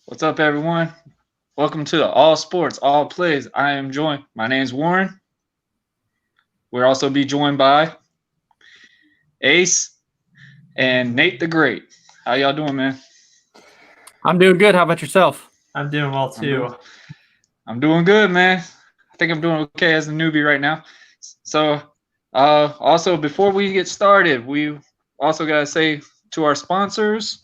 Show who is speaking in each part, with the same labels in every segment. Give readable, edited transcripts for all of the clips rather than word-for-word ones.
Speaker 1: What's up, everyone? Welcome to the All Sports, All Plays. I am joined. My name's Warren. We'll also be joined by Ace and Nate the Great. How y'all doing, man?
Speaker 2: I'm doing good. How about yourself?
Speaker 3: I'm doing well too.
Speaker 1: I'm doing good, man. I think I'm doing okay as a newbie right now. So, also before we get started, we also gotta say to our sponsors.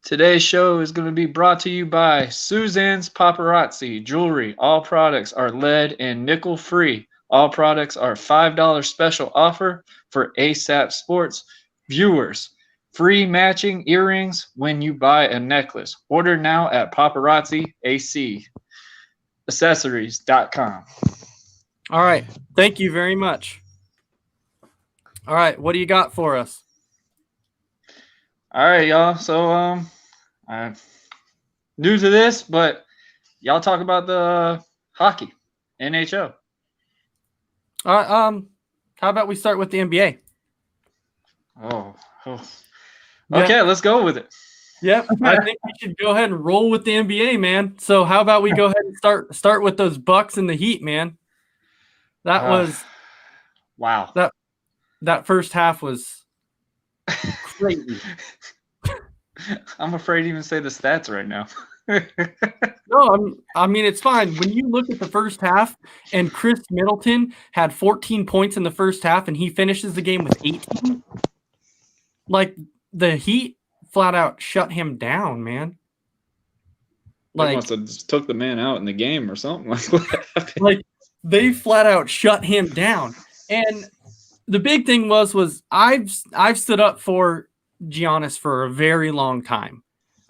Speaker 1: Today's show is going to be brought to you by Suzanne's Paparazzi Jewelry. All products are lead and nickel free. All products are $5 special offer for ASAP Sports viewers. Free matching earrings when you buy a necklace. Order now at paparazzi accessories.com.
Speaker 2: All right. Thank you very much. All right. What do you got for us?
Speaker 1: All right, y'all. So, I'm new to this, but y'all talk about the hockey, NHL.
Speaker 2: All right. How about we start with the NBA?
Speaker 1: Oh.
Speaker 2: Yeah.
Speaker 1: Okay, let's go with it.
Speaker 2: Yep. I think we should go ahead and roll with the NBA, man. So how about we go ahead and start with those Bucks and the Heat, man? That was
Speaker 1: wow.
Speaker 2: That first half was crazy.
Speaker 1: I'm afraid to even say the stats right now.
Speaker 2: No, I mean it's fine. When you look at the first half and Chris Middleton had 14 points in the first half and he finishes the game with 18, like the Heat flat out shut him down, man.
Speaker 1: They must have just took the man out in the game or something. Like what happened?
Speaker 2: Like they flat out shut him down. And the big thing was I've stood up for Giannis for a very long time.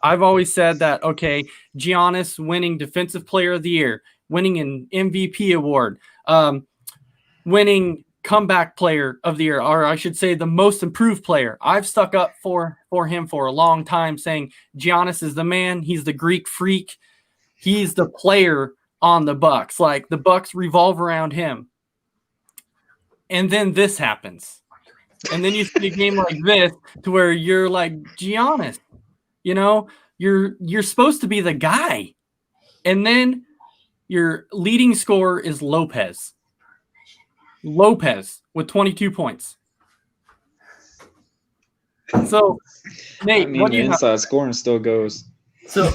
Speaker 2: I've always said that, okay, Giannis winning Defensive Player of the Year, winning an MVP award, winning Comeback Player of the Year, or I should say the Most Improved Player. I've stuck up for him for a long time, saying Giannis is the man. He's the Greek freak. He's the player on the Bucks. Like the Bucks revolve around him. And then this happens. And then you see a game like this to where you're like, Giannis, you know, you're supposed to be the guy. And then your leading scorer is Lopez. Lopez with 22 points. So, Nate,
Speaker 1: I mean, the inside scoring still goes.
Speaker 3: So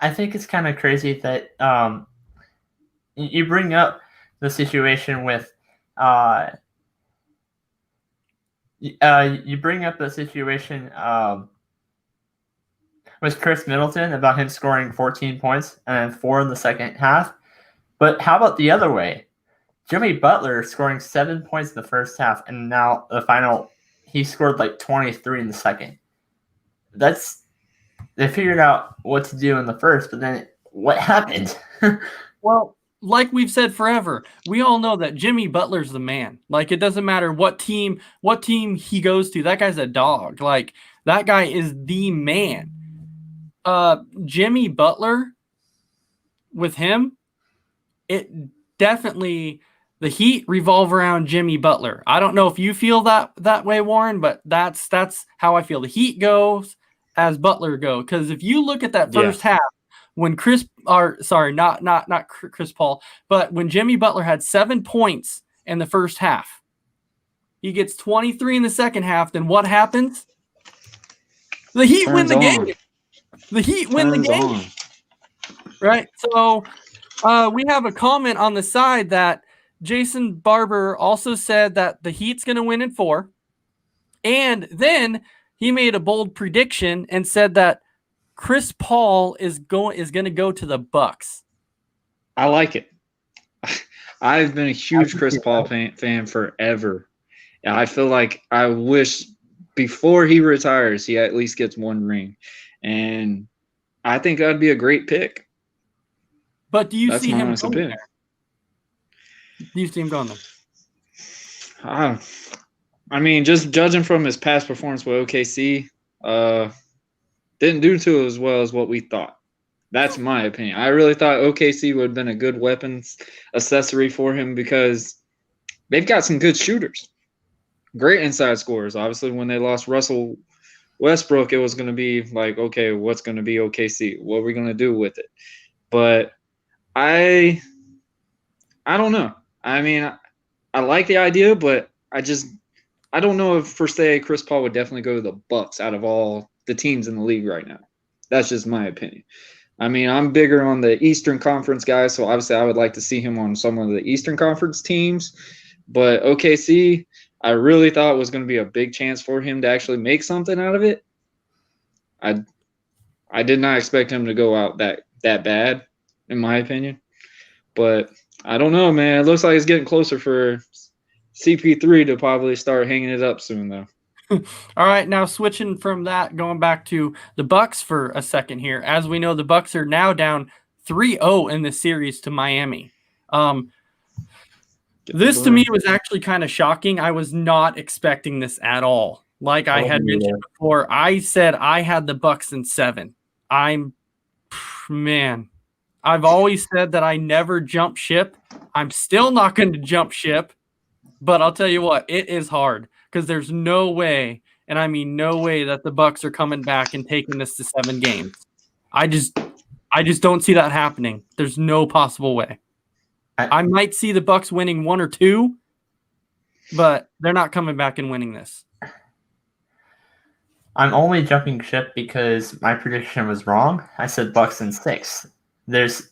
Speaker 3: I think it's kind of crazy that you bring up the situation with with Chris Middleton about him scoring 14 points and 4 in the second half. But how about the other way? Jimmy Butler scoring 7 points in the first half, and now the final, he scored like 23 in the second. They figured out what to do in the first, but then what happened?
Speaker 2: Well, like we've said forever, we all know that Jimmy Butler's the man. Like it doesn't matter what team he goes to. That guy's a dog. Like that guy is the man. Jimmy Butler, with him, it definitely the Heat revolve around Jimmy Butler. I don't know if you feel that way, Warren, but that's how I feel. The Heat goes as Butler go, because if you look at that first half, when not Chris Paul, but when Jimmy Butler had 7 points in the first half, he gets 23 in the second half. Then what happens? The Heat win the game. The Heat win the game. Right. So we have a comment on the side that Jason Barber also said that the Heat's going to win in 4. And then he made a bold prediction and said that Chris Paul is going to go to the Bucks.
Speaker 1: I like it. I've been a huge Chris Paul fan forever. And I feel like I wish before he retires, he at least gets 1 ring. And I think that'd be a great pick.
Speaker 2: But do you see him going there? Do you see him going there?
Speaker 1: I mean, just judging from his past performance with OKC, didn't do too as well as what we thought. That's my opinion. I really thought OKC would have been a good weapons accessory for him because they've got some good shooters. Great inside scorers. Obviously, when they lost Russell Westbrook, it was going to be like, okay, what's going to be OKC? What are we going to do with it? But I don't know. I mean, I like the idea, but I don't know if per se Chris Paul would definitely go to the Bucks out of all the teams in the league right now. That's just my opinion. I mean, I'm bigger on the Eastern Conference guys, so obviously I would like to see him on some of the Eastern Conference teams. But OKC, I really thought was going to be a big chance for him to actually make something out of it. I did not expect him to go out that bad, in my opinion. But I don't know, man. It looks like it's getting closer for CP3 to probably start hanging it up soon, though.
Speaker 2: All right, now switching from that, going back to the Bucks for a second here. As we know, the Bucks are now down 3-0 in the series to Miami. This to me was actually kind of shocking. I was not expecting this at all. Like I had mentioned before, I said I had the Bucks in 7. I've always said that I never jump ship. I'm still not going to jump ship, but I'll tell you what, it is hard because there's no way, and I mean no way, that the Bucks are coming back and taking this to 7 games. I just don't see that happening. There's no possible way. I might see the Bucks winning 1 or 2, but they're not coming back and winning this.
Speaker 3: I'm only jumping ship because my prediction was wrong. I said Bucks in 6. There's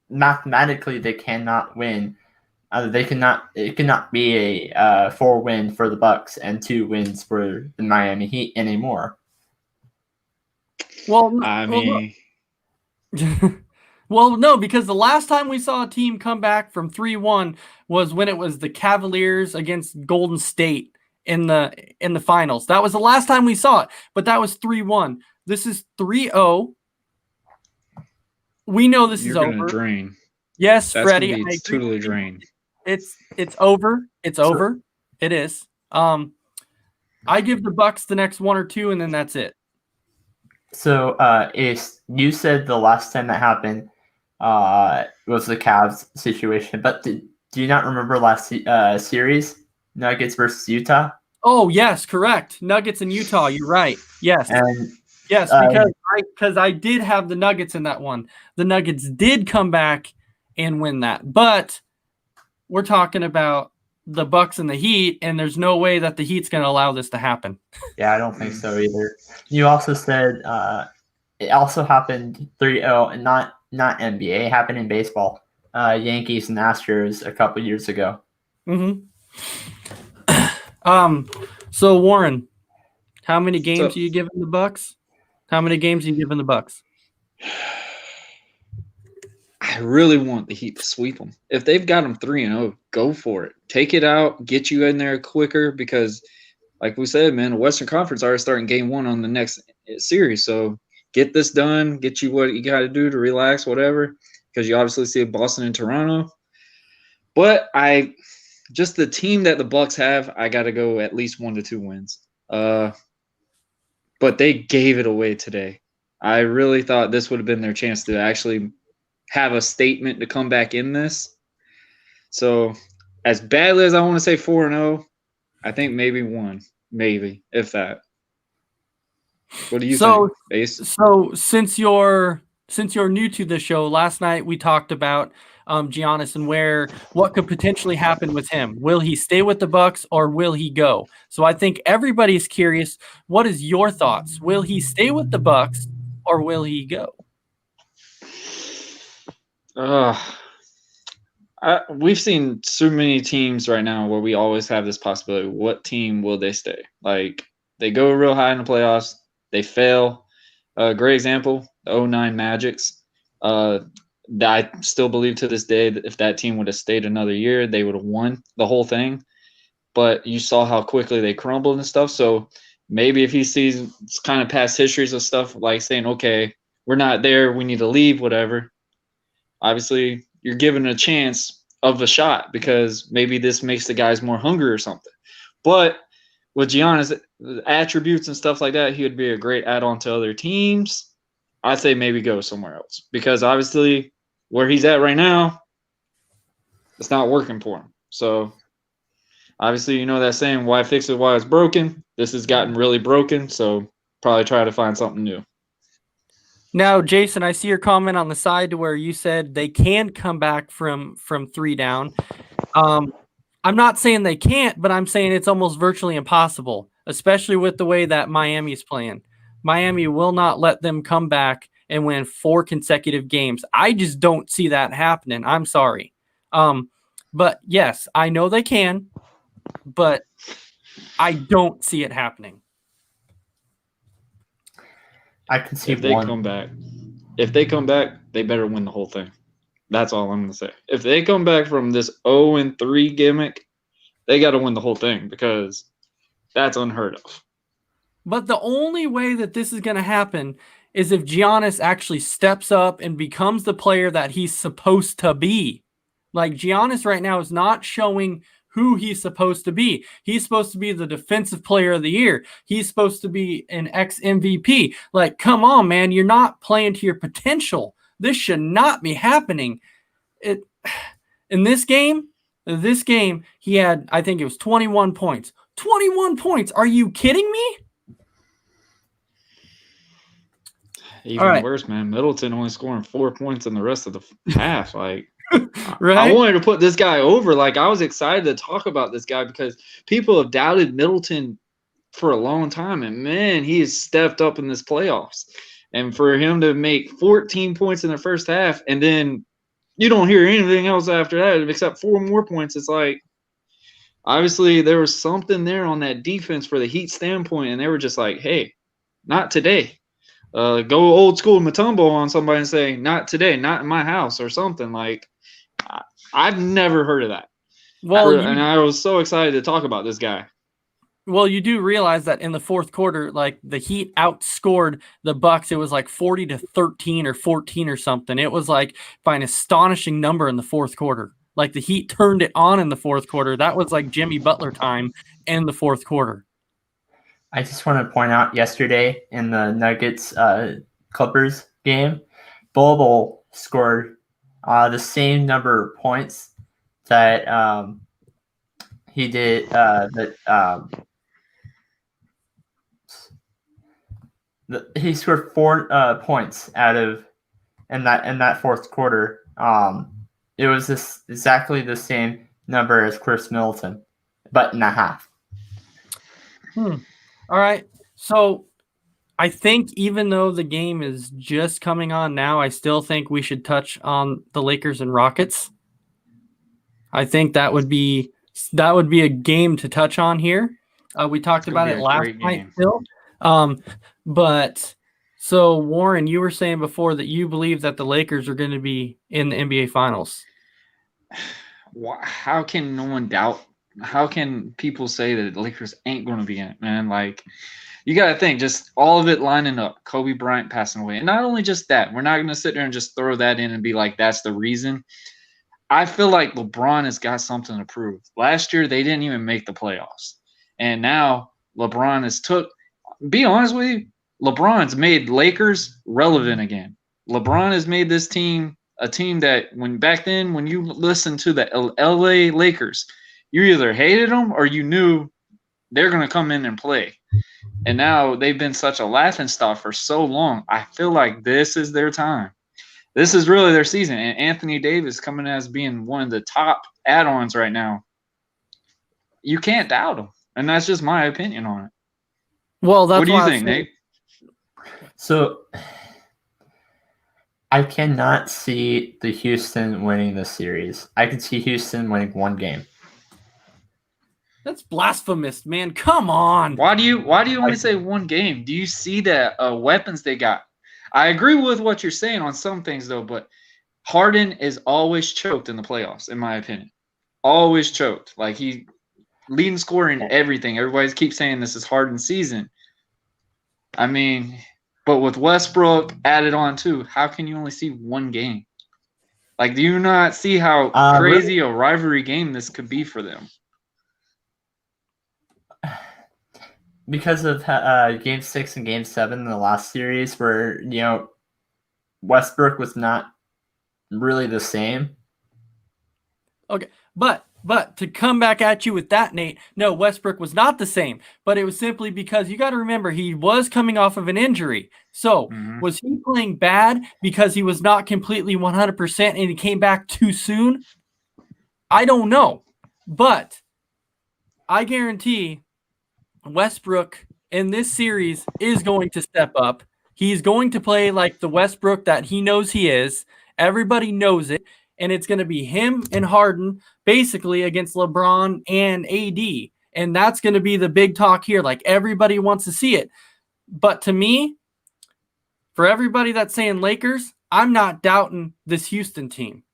Speaker 3: mathematically they cannot win. It cannot be a 4 win for the Bucks and 2 wins for the Miami Heat anymore.
Speaker 2: Well, well, no, because the last time we saw a team come back from 3-1 was when it was the Cavaliers against Golden State in the finals. That was the last time we saw it, but that was 3-1. This is 3-0. We know this is over.
Speaker 1: Drain.
Speaker 2: Yes,
Speaker 1: That's
Speaker 2: Freddie.
Speaker 1: It's totally drained.
Speaker 2: It's over. It's over. It is. I give the Bucks the next 1 or 2, and then that's it. So,
Speaker 3: you said the last time that happened was the Cavs situation, but do you not remember last series, Nuggets versus Utah?
Speaker 2: Oh, yes, correct. Nuggets and Utah. You're right. Yes. Yes, because I did have the Nuggets in that one. The Nuggets did come back and win that, but we're talking about the Bucks and the Heat, and there's no way that the Heat's going to allow this to happen.
Speaker 3: Yeah, I don't think so either. You also said it also happened 3-0, and not NBA. It happened in baseball. Yankees and Astros a couple years ago.
Speaker 2: Mm-hmm. So Warren, how many games are you giving the Bucks? How many games are you giving the Bucks?
Speaker 1: I really want the Heat to sweep them. If they've got them 3-0, go for it. Take it out, get you in there quicker because, like we said, man, the Western Conference already starting game 1 on the next series. So get this done, get you what you got to do to relax, whatever, because you obviously see Boston and Toronto. But just the team that the Bucks have, I got to go at least 1 to 2 wins. But they gave it away today. I really thought this would have been their chance to actually have a statement to come back in this. So as badly as I want to say 4-0, I think maybe 1, maybe, if that. What do you think, Ace?
Speaker 2: So since you're new to the show, last night we talked about Giannis and what could potentially happen with him. Will he stay with the Bucks or will he go? So I think everybody's curious. What is your thoughts? Will he stay with the Bucks or will he go?
Speaker 1: We've seen so many teams right now where we always have this possibility. What team will they stay? Like they go real high in the playoffs, they fail. Great example, the 2009 Magics. I still believe to this day that if that team would have stayed another year, they would have won the whole thing. But you saw how quickly they crumbled and stuff. So maybe if he sees kind of past histories of stuff like saying, okay, we're not there, we need to leave, whatever. Obviously, you're given a chance of a shot because maybe this makes the guys more hungry or something. But with Giannis, attributes and stuff like that, he would be a great add-on to other teams. I'd say maybe go somewhere else because obviously where he's at right now, it's not working for him. So Obviously, you know that saying, why fix it while it's broken? This has gotten really broken, so probably try to find something new.
Speaker 2: Now, Jason, I see your comment on the side to where you said they can come back from 3 down. I'm not saying they can't, but I'm saying it's almost virtually impossible, especially with the way that Miami's playing. Miami will not let them come back and win 4 consecutive games. I just don't see that happening. I'm sorry. But yes, I know they can, but I don't see it happening.
Speaker 3: I can see
Speaker 1: If they
Speaker 3: one.
Speaker 1: come back, they better win the whole thing. That's all I'm gonna say. If they come back from this 0-3 gimmick, they got to win the whole thing because that's unheard of.
Speaker 2: But the only way that this is going to happen is if Giannis actually steps up and becomes the player that he's supposed to be. Like, Giannis right now is not showing who he's supposed to be. He's supposed to be the defensive player of the year. He's supposed to be an ex-MVP. Like, come on, man. You're not playing to your potential. This should not be happening. In this game, he had, I think it was 21 points. 21 points. Are you kidding me?
Speaker 1: Even worse, man. Middleton only scoring 4 points in the rest of the half. Like,
Speaker 2: right?
Speaker 1: I wanted to put this guy over. Like, I was excited to talk about this guy because people have doubted Middleton for a long time. And, man, he has stepped up in this playoffs. And for him to make 14 points in the first half and then you don't hear anything else after that except 4 more points, it's like, obviously there was something there on that defense for the Heat standpoint, and they were just like, hey, not today. Go old school Mutombo on somebody and say, not today, not in my house or something. Like, I've never heard of that.
Speaker 2: Well,
Speaker 1: and I was so excited to talk about this guy.
Speaker 2: Well, you do realize that in the fourth quarter, like, the Heat outscored the Bucks. It was like 40-13 or 14 or something. It was like by an astonishing number in the fourth quarter. Like, the Heat turned it on in the fourth quarter. That was like Jimmy Butler time in the fourth quarter.
Speaker 3: I just want to point out yesterday in the Nuggets Clippers game, Bol scored the same number of points that he did. He scored 4 points out of in that fourth quarter. It was exactly the same number as Chris Middleton, but in a half.
Speaker 2: All right. So I think even though the game is just coming on now, I still think we should touch on the Lakers and Rockets. I think that would be a game to touch on here. We talked about it last night, Phil. But so, Warren, you were saying before that you believe that the Lakers are going to be in the NBA Finals.
Speaker 1: How can no one doubt? How can people say that the Lakers ain't going to be in it, man? Like, you got to think, just all of it lining up. Kobe Bryant passing away. And not only just that, we're not going to sit there and just throw that in and be like, that's the reason. I feel like LeBron has got something to prove. Last year, they didn't even make the playoffs. And now LeBron has be honest with you, LeBron's made Lakers relevant again. LeBron has made this team a team that back then when you listened to the LA Lakers, you either hated them or you knew they're going to come in and play. And now they've been such a laughingstock for so long. I feel like this is their time. This is really their season. And Anthony Davis coming as being one of the top add-ons right now. You can't doubt him. And that's just my opinion on it.
Speaker 2: Well, that's
Speaker 1: what do you think, Nate?
Speaker 3: So I cannot see the Houston winning this series. I can see Houston winning 1 game.
Speaker 2: That's blasphemous, man. Come on.
Speaker 1: Why do you only say 1 game? Do you see the weapons they got? I agree with what you're saying on some things, though, but Harden is always choked in the playoffs, in my opinion. Always choked. Like, he leading scorer in everything. Everybody keeps saying this is Harden's season. I mean, but with Westbrook added on too, how can you only see 1 game? Like, do you not see how crazy a rivalry game this could be for them?
Speaker 3: Because of Game 6 and Game 7 in the last series where, Westbrook was not really the same.
Speaker 2: Okay, but But to come back at you with that, Nate, no, Westbrook was not the same. But it was simply because you got to remember he was coming off of an injury. So was he playing bad because he was not completely 100% and he came back too soon? I don't know. But I guarantee Westbrook in this series is going to step up. He's going to play like the Westbrook that he knows he is. Everybody knows it. And it's going to be him and Harden basically against LeBron and AD. And that's going to be the big talk here. Like everybody wants to see it. But to me, for everybody that's saying Lakers, I'm not doubting this Houston team.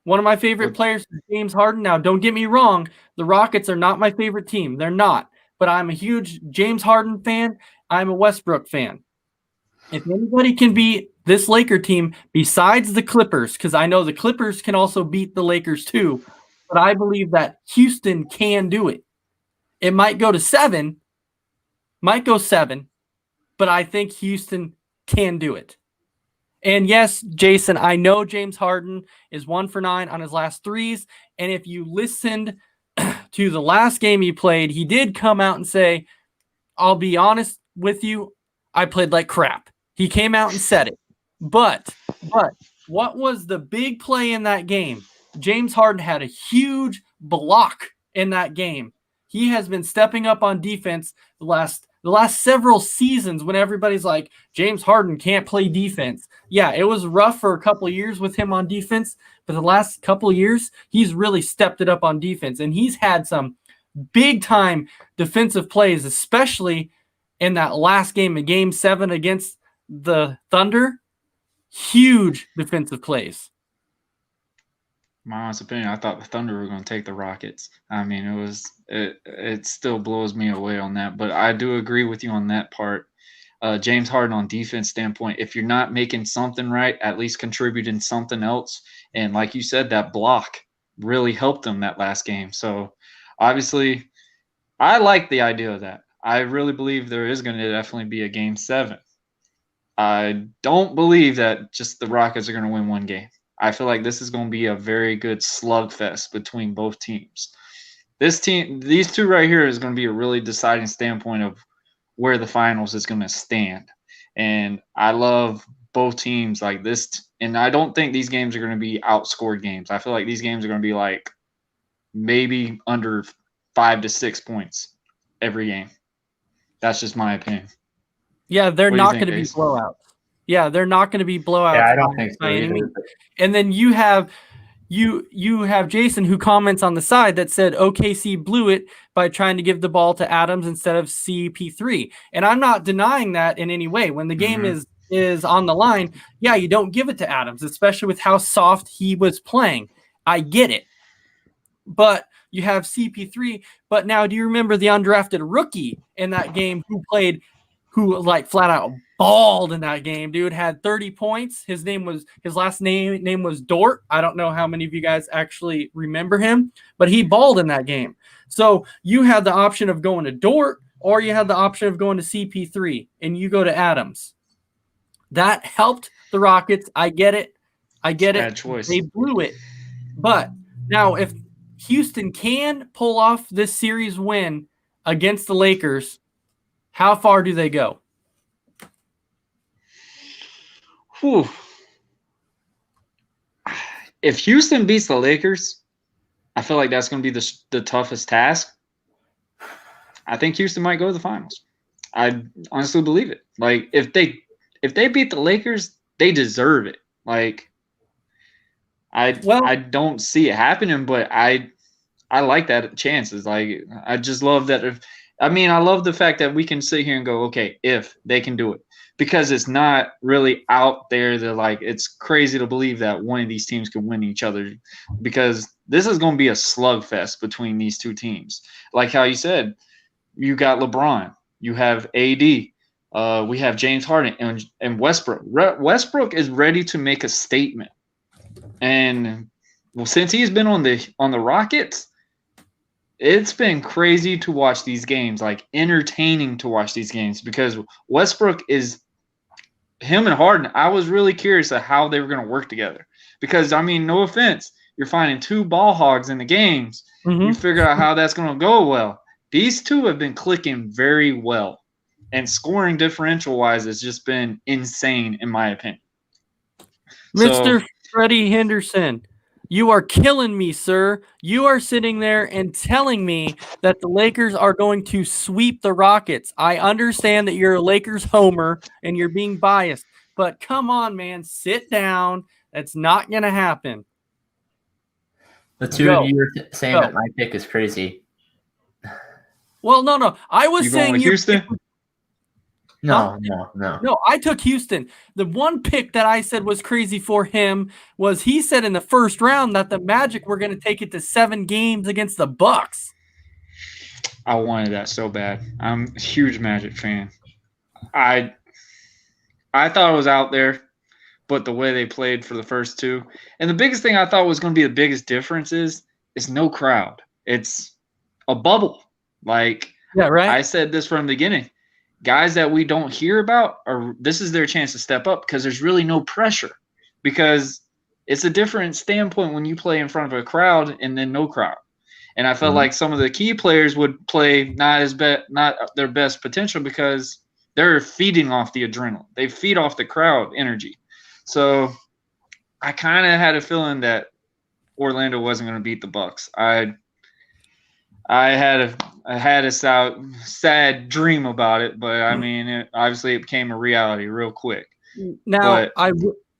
Speaker 2: One of my favorite players is James Harden. Now, don't get me wrong. The Rockets are not my favorite team. They're not. But I'm a huge James Harden fan. I'm a Westbrook fan. If anybody can beat this Laker team besides the Clippers, because I know the Clippers can also beat the Lakers too, but I believe that Houston can do it. It might go to 7, but I think Houston can do it. And yes, Jason, I know James Harden is 1 for 9 on his last threes. And if you listened to the last game he played, he did come out and say, I'll be honest with you, I played like crap. He came out and said it. But what was the big play in that game? James Harden had a huge block in that game. He has been stepping up on defense the last several seasons when everybody's like, James Harden can't play defense. Yeah, it was rough for a couple of years with him on defense, but the last couple of years, he's really stepped it up on defense, and he's had some big-time defensive plays, especially in that last game in Game 7 against the Thunder. Huge defensive plays.
Speaker 1: My honest opinion, I thought the Thunder were going to take the Rockets. I mean, it still blows me away on that, but I do agree with you on that part. James Harden on defense standpoint, if you're not making something right, at least contributing something else. And like you said, that block really helped them that last game. So obviously, I like the idea of that. I really believe there is going to definitely be a Game 7. I don't believe that just the Rockets are going to win one game. I feel like this is going to be a very good slugfest between both teams. These two right here is going to be a really deciding standpoint of where the finals is going to stand. And I love both teams like this. And I don't think these games are going to be outscored games. I feel like these games are going to be like maybe under 5 to 6 points every game. That's just my opinion.
Speaker 2: Yeah, they're not going to be blowouts. Yeah, they're not going to be blowouts.
Speaker 3: Yeah, I don't think so either.
Speaker 2: And then you have Jason who comments on the side that said OKC blew it by trying to give the ball to Adams instead of CP3. And I'm not denying that in any way. When the game is on the line, yeah, you don't give it to Adams, especially with how soft he was playing. I get it. But you have CP3. But now, do you remember the undrafted rookie in that game who like flat out balled in that game? Dude had 30 points. His last name was Dort. I don't know how many of you guys actually remember him, but he balled in that game. So you had the option of going to Dort, or you had the option of going to CP3, and you go to Adams. That helped the Rockets. I get it.
Speaker 1: Bad choice.
Speaker 2: They blew it. But now if Houston can pull off this series win against the Lakers, how far do they go?
Speaker 1: Whew. If Houston beats the Lakers, I feel like that's going to be the toughest task. I think Houston might go to the finals. I honestly believe it. Like if they beat the Lakers, they deserve it. Like I don't see it happening, but I like that chances. Like I just love that. I love the fact that we can sit here and go, okay, if they can do it. Because it's not really out there that like it's crazy to believe that one of these teams could win each other, because this is going to be a slugfest between these two teams. Like how you said, you got LeBron, you have AD, we have James Harden and Westbrook. Westbrook is ready to make a statement, and well, since he's been on the Rockets, it's been crazy to watch these games, like entertaining to watch these games, because Westbrook is him and Harden. I was really curious of how they were going to work together, because I mean, no offense, you're finding 2 ball hogs in the games. You figure out how that's going to go well. These two have been clicking very well. And scoring differential-wise has just been insane, in my opinion.
Speaker 2: Mr. Freddie Henderson, you are killing me, sir. You are sitting there and telling me that the Lakers are going to sweep the Rockets. I understand that you're a Lakers homer and you're being biased, but come on, man, sit down. That's not going to happen.
Speaker 3: The two of you are saying that my pick is crazy.
Speaker 2: Well, no. I was saying
Speaker 1: with Houston.
Speaker 3: No.
Speaker 2: No, I took Houston. The one pick that I said was crazy for him was he said in the first round that the Magic were going to take it to 7 games against the Bucks.
Speaker 1: I wanted that so bad. I'm a huge Magic fan. I thought it was out there, but the way they played for the first 2. And the biggest thing I thought was going to be the biggest difference is no crowd. It's a bubble. Like,
Speaker 2: yeah, right.
Speaker 1: I said this from the beginning. Guys that we don't hear about, this is their chance to step up because there's really no pressure, because it's a different standpoint when you play in front of a crowd and then no crowd. And I felt like some of the key players would play not their best potential because they're feeding off the adrenaline. They feed off the crowd energy. So I kind of had a feeling that Orlando wasn't going to beat the Bucks. I had a sad dream about it, but I mean, obviously it became a reality real quick.
Speaker 2: Now,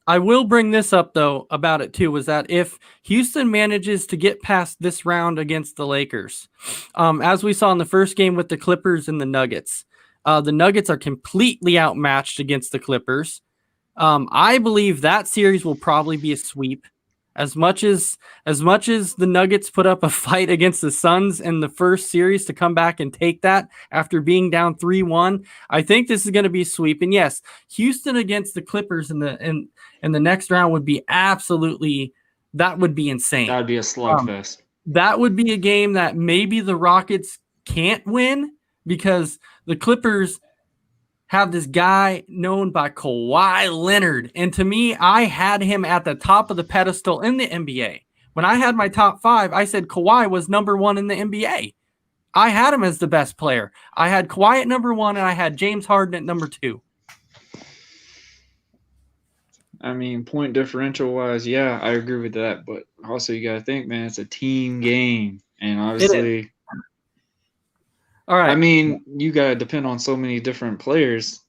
Speaker 2: I will bring this up though about it too, was that if Houston manages to get past this round against the Lakers, as we saw in the first game with the Clippers and the Nuggets are completely outmatched against the Clippers. I believe that series will probably be a sweep. As much as the Nuggets put up a fight against the Suns in the first series to come back and take that after being down 3-1, I think this is going to be a sweep. And yes, Houston against the Clippers in the next round would be insane. That would be a
Speaker 1: slugfest.
Speaker 2: That would be a game that maybe the Rockets can't win because the Clippers have this guy known by Kawhi Leonard. And to me, I had him at the top of the pedestal in the NBA. When I had my top 5, I said Kawhi was number 1 in the NBA. I had him as the best player. I had Kawhi at number 1, and I had James Harden at number 2.
Speaker 1: I mean, point differential wise, yeah, I agree with that. But also you got to think, man, it's a team game. And obviously –
Speaker 2: all right.
Speaker 1: I mean, you got to depend on so many different players.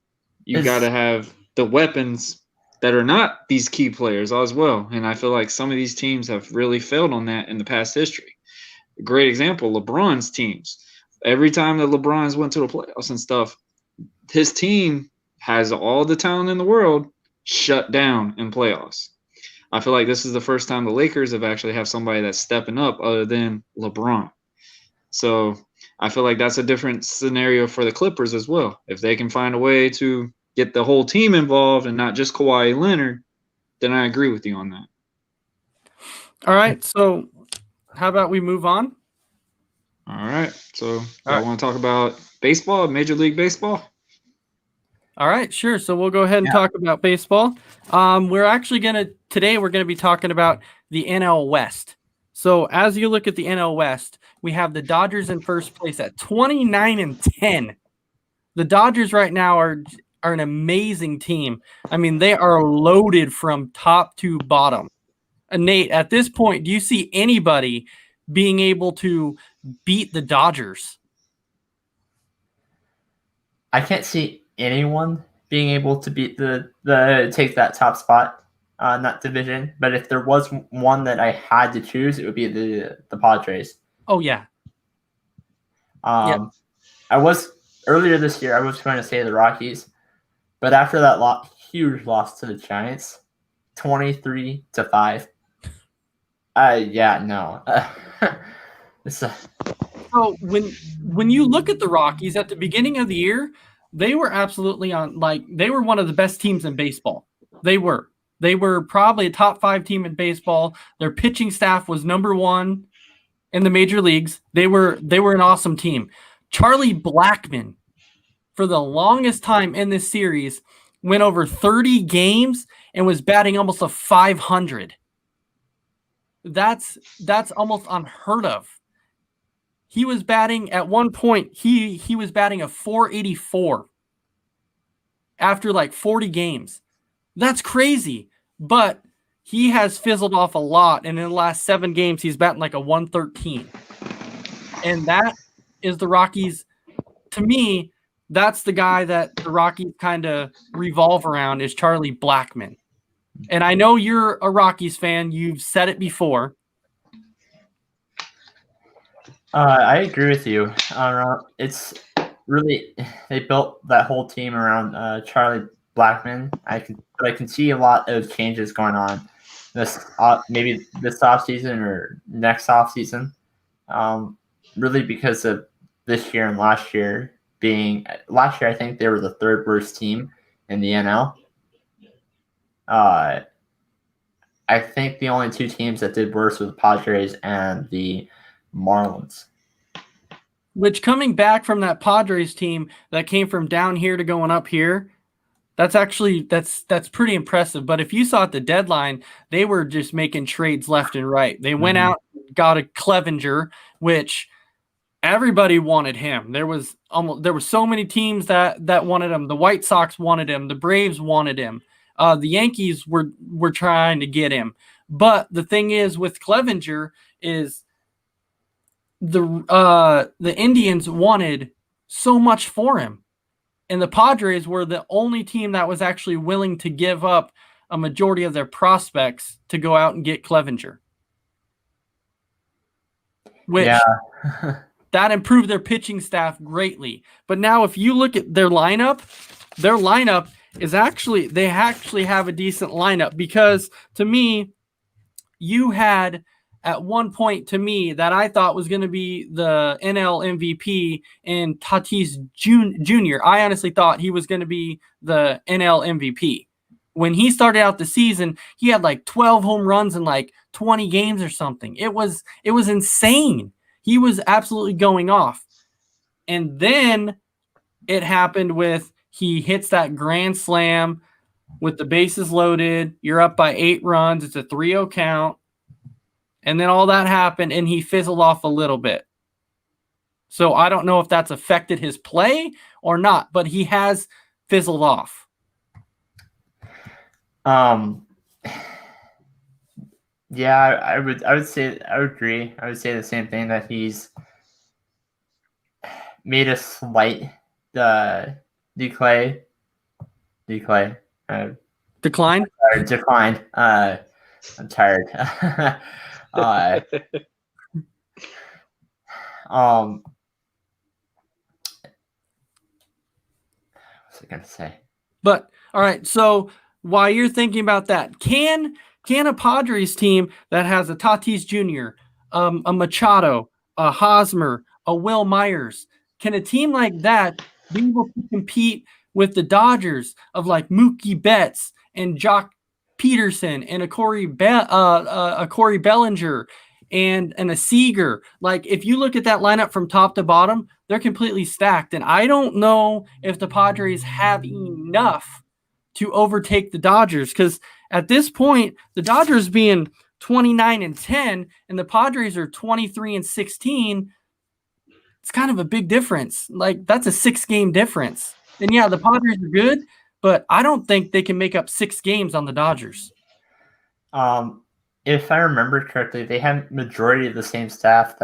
Speaker 1: You got to have the weapons that are not these key players as well. And I feel like some of these teams have really failed on that in the past history. A great example, LeBron's teams. Every time that LeBron's went to the playoffs and stuff, his team has all the talent in the world shut down in playoffs. I feel like this is the first time the Lakers have actually have somebody that's stepping up other than LeBron. So I feel like that's a different scenario for the Clippers as well. If they can find a way to get the whole team involved and not just Kawhi Leonard, then I agree with you on that.
Speaker 2: All right. So how about we move on?
Speaker 1: All right. So I want to talk about baseball, Major League Baseball.
Speaker 2: All right, sure. So we'll go ahead and talk about baseball. Today we're going to be talking about the NL West. So as you look at the NL West, we have the Dodgers in first place at 29-10. The Dodgers right now are an amazing team. I mean, they are loaded from top to bottom. Nate, at this point, do you see anybody being able to beat the Dodgers?
Speaker 3: I can't see anyone being able to beat take that top spot in that division. But if there was one that I had to choose, it would be the Padres.
Speaker 2: Oh yeah.
Speaker 3: I was earlier this year. I was going to say the Rockies, but after that huge loss to the Giants, 23-5.
Speaker 2: So when you look at the Rockies at the beginning of the year, they were absolutely they were one of the best teams in baseball. They were probably a top 5 team in baseball. Their pitching staff was number 1 in the major leagues. They were an awesome team. Charlie Blackmon, for the longest time in this series, went over 30 games and was batting almost a 500. That's almost unheard of. He was batting at one point. He was batting a 484 after like 40 games. That's crazy. But he has fizzled off a lot, and in the last 7 games, he's batting like a 113. And that is the Rockies. To me, that's the guy that the Rockies kind of revolve around is Charlie Blackmon. And I know you're a Rockies fan. You've said it before.
Speaker 3: I agree with you. It's really they built that whole team around Charlie Blackmon. I can see a lot of changes going on this maybe this off season or next off season. Really because of this year and last year being last year, I think they were the 3rd worst team in the NL. I think the only 2 teams that did worse were the Padres and the Marlins.
Speaker 2: Which coming back from that Padres team that came from down here to going up here, that's actually that's pretty impressive. But if you saw at the deadline, they were just making trades left and right. They went out, got a Clevenger, which everybody wanted him. There were so many teams that wanted him. The White Sox wanted him. The Braves wanted him. The Yankees were trying to get him. But the thing is with Clevenger is the Indians wanted so much for him. And the Padres were the only team that was actually willing to give up a majority of their prospects to go out and get Clevenger. Which that improved their pitching staff greatly. But now if you look at their lineup is they actually have a decent lineup because to me, you had at one point to me that I thought was going to be the NL MVP in Tatis Jr. I honestly thought he was going to be the NL MVP. When he started out the season, he had like 12 home runs in like 20 games or something. It was insane. He was absolutely going off. And then it happened with he hits that grand slam with the bases loaded. You're up by 8 runs. It's a 3-0 count. And then all that happened, and he fizzled off a little bit. So I don't know if that's affected his play or not, but he has fizzled off.
Speaker 3: Yeah, I would agree. I would say the same thing that he's made a slight decline. Declined. I'm tired. What was I gonna say?
Speaker 2: But all right, so while you're thinking about that, can a Padres team that has a Tatis Jr., a Machado, a Hosmer, a Will Myers, can a team like that be able to compete with the Dodgers of like Mookie Betts and Jock Peterson and a Corey Bellinger and a Seager? Like if you look at that lineup from top to bottom, they're completely stacked. And I don't know if the Padres have enough to overtake the Dodgers because at this point, the Dodgers being 29-10 and the Padres are 23-16, it's kind of a big difference. Like that's a 6-game difference. And yeah, the Padres are good, but I don't think they can make up 6 games on the Dodgers.
Speaker 3: If I remember correctly, they had majority of the same staff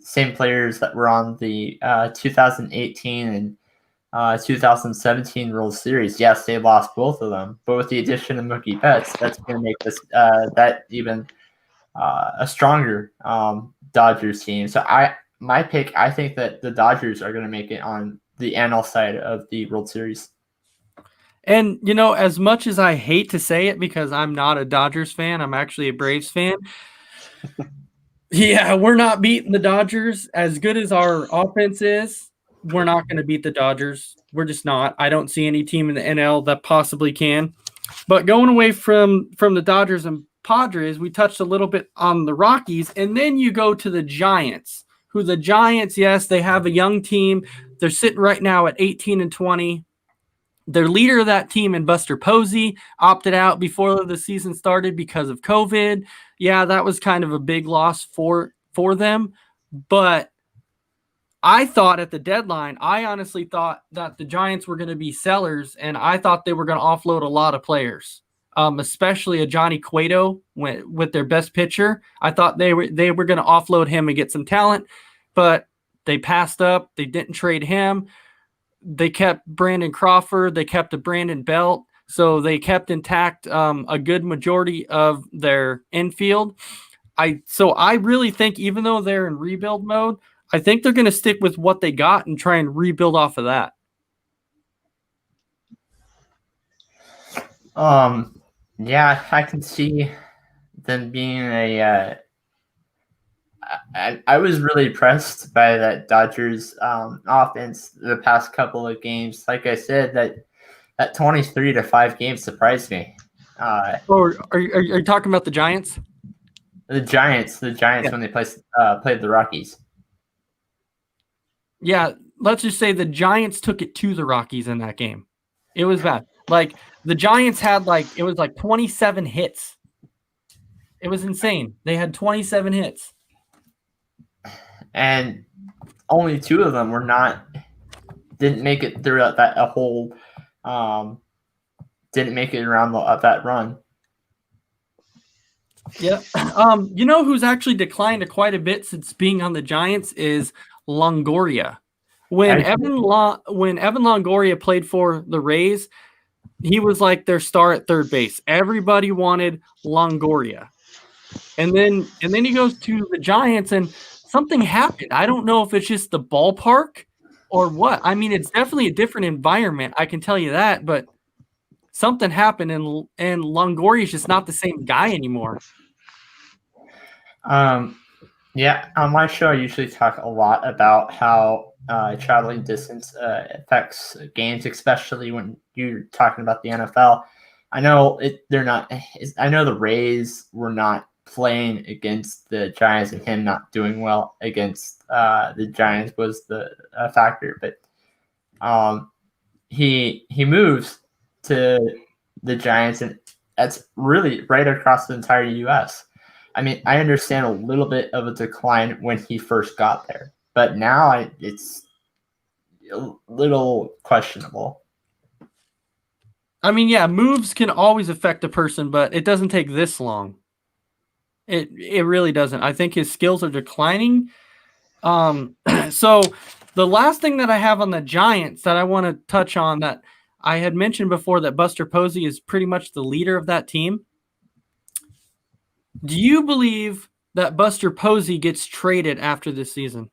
Speaker 3: same players that were on the 2018 and 2017 World Series. Yes, they lost both of them, but with the addition of Mookie Betts, that's going to make this that even a stronger Dodgers team. So my pick, I think that the Dodgers are going to make it on the NL side of the World Series.
Speaker 2: And, you know, as much as I hate to say it because I'm not a Dodgers fan, I'm actually a Braves fan. Yeah, we're not beating the Dodgers. As good as our offense is, we're not going to beat the Dodgers. We're just not. I don't see any team in the NL that possibly can. But going away from the Dodgers and Padres, we touched a little bit on the Rockies, and then you go to the Giants, who the Giants, yes, they have a young team. They're sitting right now at 18-20. Their leader of that team, and Buster Posey, opted out before the season started because of COVID. yeah, that was kind of a big loss for them. But I thought at the deadline, I honestly thought that the Giants were going to be sellers, and I thought they were going to offload a lot of players, especially a Johnny Cueto with their best pitcher. I thought they were going to offload him and get some talent, but they passed up. They didn't trade him. They kept Brandon Crawford. They kept a Brandon Belt. So they kept intact a good majority of their infield. So I really think, even though they're in rebuild mode, I think they're going to stick with what they got and try and rebuild off of that.
Speaker 3: Yeah, I can see them being a. I was really impressed by that Dodgers offense the past couple of games. Like I said, that 23-5 game surprised me.
Speaker 2: Or are you talking about the Giants?
Speaker 3: The Giants
Speaker 2: Yeah.
Speaker 3: when they played the Rockies.
Speaker 2: Yeah, let's just say the Giants took it to the Rockies in that game. It was bad. Like the Giants had it was 27 hits. It was insane. They had 27 hits.
Speaker 3: And only 2 of them didn't make it through that a whole didn't make it around that run.
Speaker 2: Yeah. You know who's actually declined quite a bit since being on the Giants is Longoria. When Evan Longoria played for the Rays, he was like their star at third base. Everybody wanted Longoria. And then he goes to the Giants and something happened. I don't know if it's just the ballpark or what. I mean, it's definitely a different environment, I can tell you that, but something happened and Longoria is just not the same guy anymore.
Speaker 3: Yeah, on my show I usually talk a lot about how traveling distance affects games, especially when you're talking about the NFL. I know they're not. I know the Rays were not playing against the Giants, and him not doing well against the Giants was the factor. But he moves to the Giants, and that's really right across the entire U.S. I mean, I understand a little bit of a decline when he first got there, but now it's a little questionable.
Speaker 2: I mean, yeah, moves can always affect a person, but it doesn't take this long. It really doesn't. I think his skills are declining. So the last thing that I have on the Giants that I want to touch on, that I had mentioned before, that Buster Posey is pretty much the leader of that team. Do you believe that Buster Posey gets traded after this season?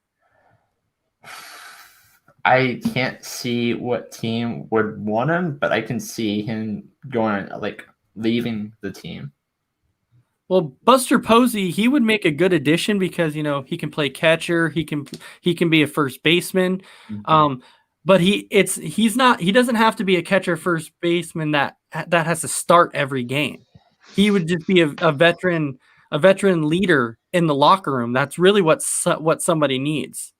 Speaker 3: I can't see what team would want him, but I can see him going, leaving the team.
Speaker 2: Well, Buster Posey, he would make a good addition because, he can play catcher, he can be a first baseman.
Speaker 3: Mm-hmm.
Speaker 2: But he doesn't have to be a catcher first baseman that has to start every game. He would just be a veteran leader in the locker room. That's really what somebody needs.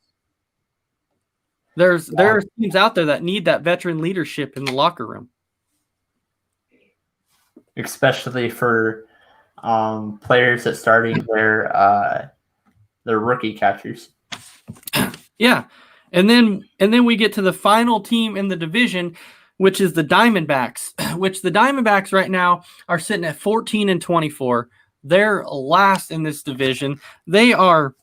Speaker 2: There are teams out there that need that veteran leadership in the locker room,
Speaker 3: especially for players that starting their rookie catchers.
Speaker 2: Yeah, and then we get to the final team in the division, which is the Diamondbacks. Which the Diamondbacks right now are sitting at 14-24. They're last in this division. They are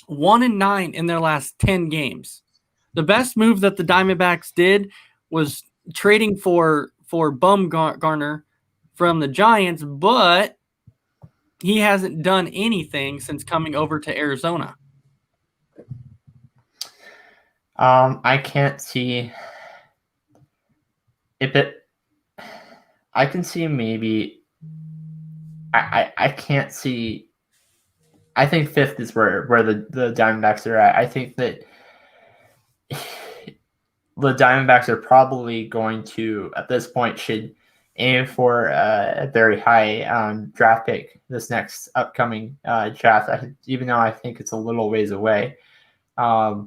Speaker 2: 1-9 in their last 10 games. The best move that the Diamondbacks did was trading for Bumgarner from the Giants, but he hasn't done anything since coming over to Arizona.
Speaker 3: I can't see I can see maybe. I can't see. I think 5th is where the Diamondbacks are at. I think that the Diamondbacks are probably going to, at this point, should aim for a very high draft pick this next upcoming draft, even though I think it's a little ways away. I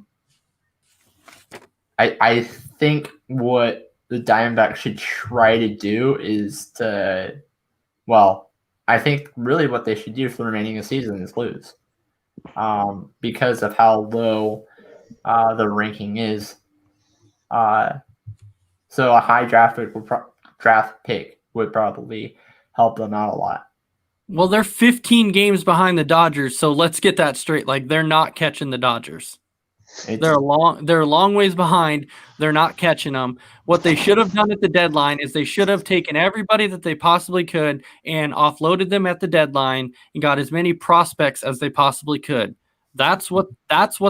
Speaker 3: think what the Diamondbacks should try to do is to, I think really what they should do for the remaining of the season is lose, because of how low the ranking is. So a high draft pick would probably help them out a lot.
Speaker 2: Well, they're 15 games behind the Dodgers, so let's get that straight. Like, they're not catching the Dodgers. They're a long ways behind. They're not catching them. What they should have done at the deadline is they should have taken everybody that they possibly could and offloaded them at the deadline and got as many prospects as they possibly could. That's what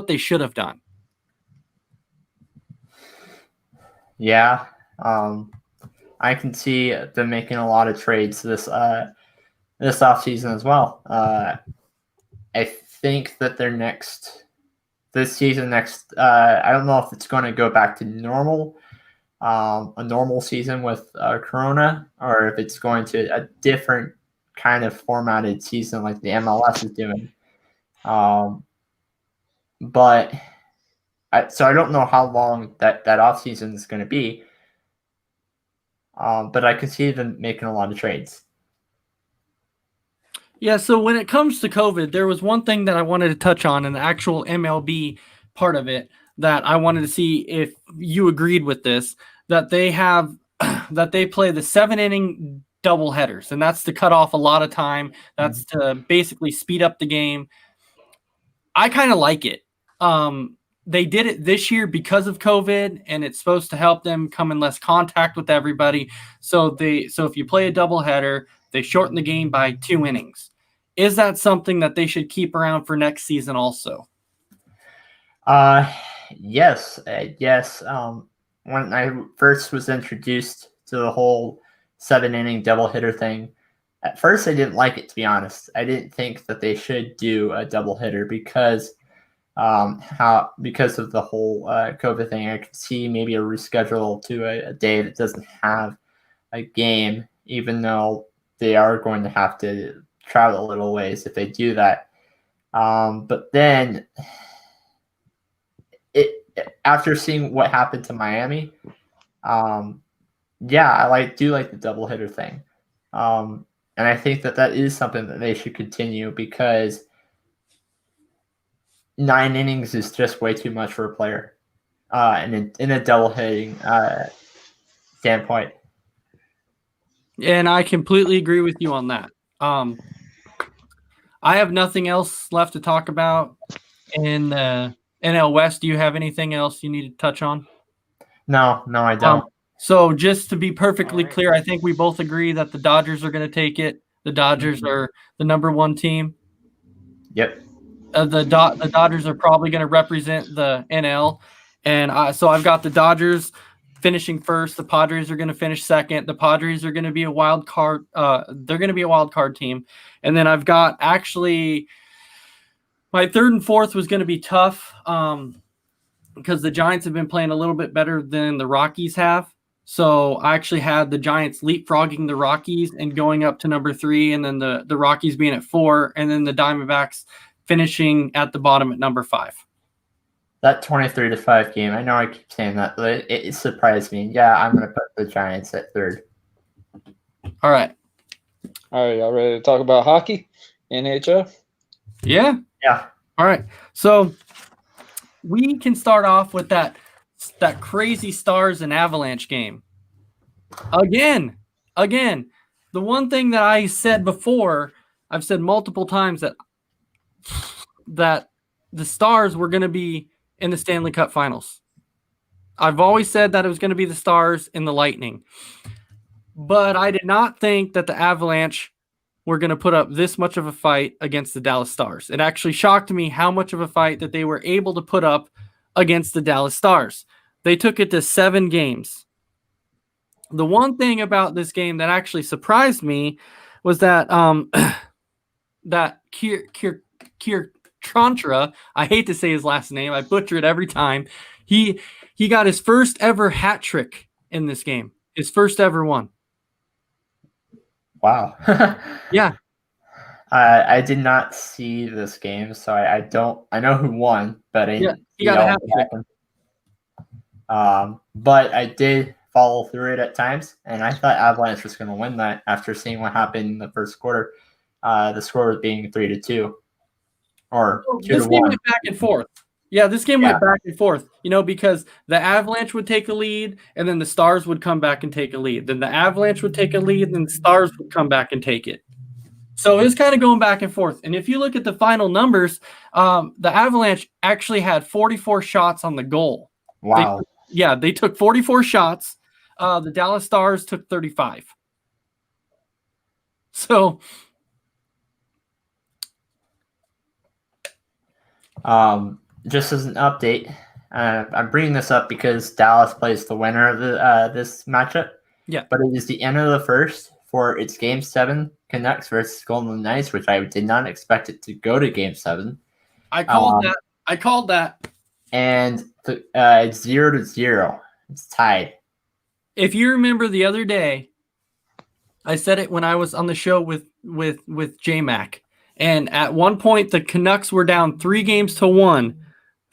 Speaker 2: they should have done.
Speaker 3: Yeah, I can see them making a lot of trades this offseason as well. I think that this season, I don't know if it's going to go back to normal, a normal season with Corona, or if it's going to a different kind of formatted season like the MLS is doing. So I don't know how long that offseason is going to be, but I could see them making a lot of trades.
Speaker 2: Yeah, so when it comes to COVID, there was one thing that I wanted to touch on in the actual MLB part of it that I wanted to see if you agreed with this, that they have that they play the 7-inning double headers, and that's to cut off a lot of time. That's to basically speed up the game. I kind of like it. They did it this year because of COVID, and it's supposed to help them come in less contact with everybody. So if you play a doubleheader, they shorten the game by 2 innings. Is that something that they should keep around for next season also?
Speaker 3: Yes. When I first was introduced to the whole 7-inning doubleheader thing, at first I didn't like it, to be honest. I didn't think that they should do a doubleheader because of the whole COVID thing. I could see maybe a reschedule to a day that doesn't have a game, even though they are going to have to travel a little ways if they do that. But then, after seeing what happened to Miami, yeah, I do like the doubleheader thing, and I think that is something that they should continue because 9 innings is just way too much for a player, in a double hitting standpoint.
Speaker 2: And I completely agree with you on that. I have nothing else left to talk about in the NL West. Do you have anything else you need to touch on?
Speaker 3: No, I don't.
Speaker 2: So just to be perfectly clear, I think we both agree that the Dodgers are going to take it. The Dodgers are the number 1 team.
Speaker 3: Yep.
Speaker 2: The Dodgers are probably going to represent the NL, and so I've got the Dodgers finishing first. The Padres are going to finish second. The Padres are going to be a wild card. They're going to be a wild card team, and then I've got actually my 3rd and 4th was going to be tough because the Giants have been playing a little bit better than the Rockies have. So I actually had the Giants leapfrogging the Rockies and going up to number 3, and then the Rockies being at 4, and then the Diamondbacks finishing at the bottom at number 5.
Speaker 3: That 23-5 game, I know I keep saying that, but it surprised me. Yeah, I'm going to put the Giants at 3rd.
Speaker 2: All right.
Speaker 1: Y'all ready to talk about hockey? NHL?
Speaker 2: Yeah. All right. So we can start off with that crazy Stars and Avalanche game. Again, the one thing that I said before, I've said multiple times that the Stars were going to be in the Stanley Cup Finals. I've always said that it was going to be the Stars and the Lightning. But I did not think that the Avalanche were going to put up this much of a fight against the Dallas Stars. It actually shocked me how much of a fight that they were able to put up against the Dallas Stars. They took it to 7 games. The one thing about this game that actually surprised me was that that Kiertrantra, I hate to say his last name, I butcher it every time. He got his first ever hat trick in this game. His first ever one.
Speaker 3: Wow.
Speaker 2: Yeah.
Speaker 3: I did not see this game, so I know who won, but I didn't
Speaker 2: he got a hat trick.
Speaker 3: But I did follow through it at times, and I thought Avalanche was going to win that after seeing what happened in the first quarter. the score being 3-2 or
Speaker 2: This game
Speaker 3: 2-1.
Speaker 2: went back and forth. Yeah, this game went back and forth, because the Avalanche would take a lead, and then the Stars would come back and take a lead. Then the Avalanche would take a lead, and then the Stars would come back and take it. So it was kind of going back and forth. And if you look at the final numbers, the Avalanche actually had 44 shots on the goal.
Speaker 3: Wow.
Speaker 2: They took 44 shots. The Dallas Stars took 35. So...
Speaker 3: just as an update, I'm bringing this up because Dallas plays the winner of this matchup.
Speaker 2: Yeah.
Speaker 3: But it is the end of the first for its Game 7 Canucks versus Golden Knights, which I did not expect it to go to Game 7.
Speaker 2: I called that.
Speaker 3: And it's 0-0. It's tied.
Speaker 2: If you remember the other day, I said it when I was on the show with J-Mac. And at one point, the Canucks were down 3-1.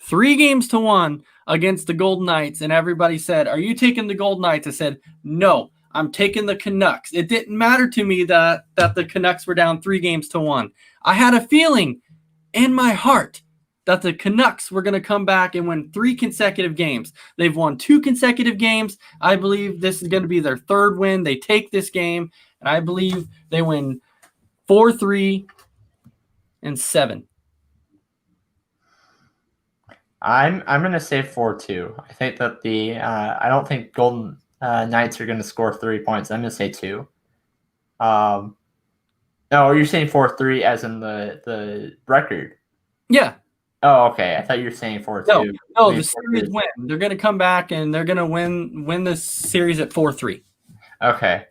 Speaker 2: 3-1 against the Golden Knights. And everybody said, "Are you taking the Golden Knights?" I said, "No, I'm taking the Canucks." It didn't matter to me that the Canucks were down 3-1. I had a feeling in my heart that the Canucks were going to come back and win 3 consecutive games. They've won 2 consecutive games. I believe this is going to be their 3rd win. They take this game, and I believe they win 4-3. And 7.
Speaker 3: I'm gonna say 4-2. I think that I don't think Golden Knights are gonna score 3 points. I'm gonna say 2. No, you're saying 4-3 as in the record.
Speaker 2: Yeah.
Speaker 3: Oh, okay. I thought you were saying 4-2.
Speaker 2: No, the series win. They're gonna come back and they're gonna win this series at 4-3.
Speaker 3: Okay.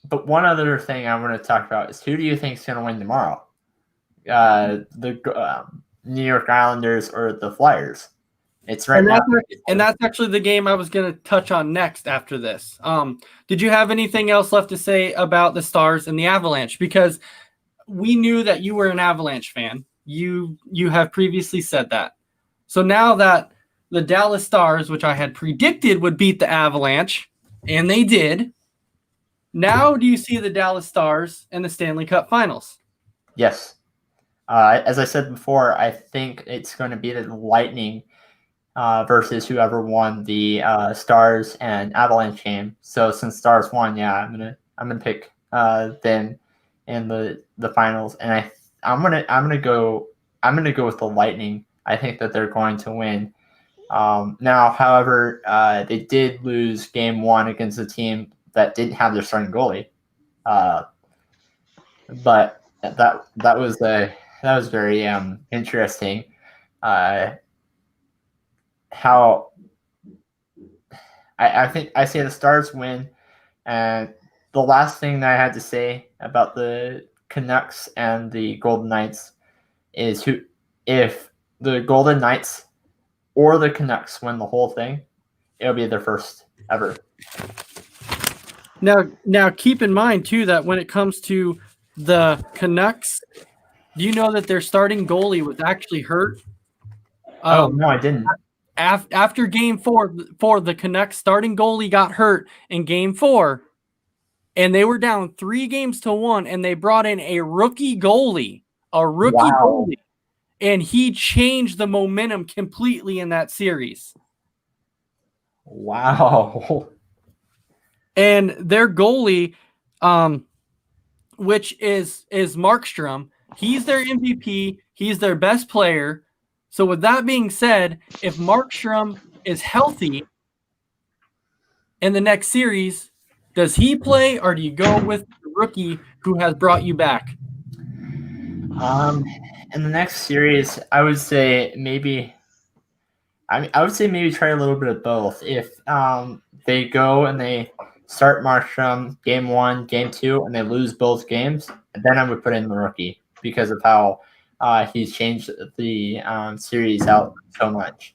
Speaker 3: But one other thing I want to talk about is who do you think is going to win tomorrow? The New York Islanders or the Flyers? It's right now.
Speaker 2: And that's actually the game I was going to touch on next after this. Did you have anything else left to say about the Stars and the Avalanche? Because we knew that you were an Avalanche fan. You have previously said that. So now that the Dallas Stars, which I had predicted would beat the Avalanche, and they did. Now, do you see the Dallas Stars in the Stanley Cup Finals?
Speaker 3: Yes. As I said before, I think it's going to be the Lightning versus whoever won the Stars and Avalanche game. So since Stars won, I'm gonna pick them in the finals, and I'm gonna go with the Lightning. I think that they're going to win. Now, however, they did lose Game 1 against a team that didn't have their starting goalie, but that was very interesting. How I think I say the Stars win, and the last thing that I had to say about the Canucks and the Golden Knights is if the Golden Knights or the Canucks win the whole thing, it'll be their first ever.
Speaker 2: Now keep in mind too that when it comes to the Canucks, do you know that their starting goalie was actually hurt?
Speaker 3: No, I didn't.
Speaker 2: After Game 4, the Canucks starting goalie got hurt in Game 4, and they were down 3-1, and they brought in a rookie goalie, goalie, and he changed the momentum completely in that series.
Speaker 3: Wow.
Speaker 2: And their goalie, which is Markstrom, he's their MVP. He's their best player. So with that being said, if Markstrom is healthy in the next series, does he play or do you go with the rookie who has brought you back?
Speaker 3: In the next series, I would say maybe try a little bit of both. If they go and they start Markstrom Game 1, Game 2, and they lose both games, then I would put in the rookie because of how he's changed the series out so much.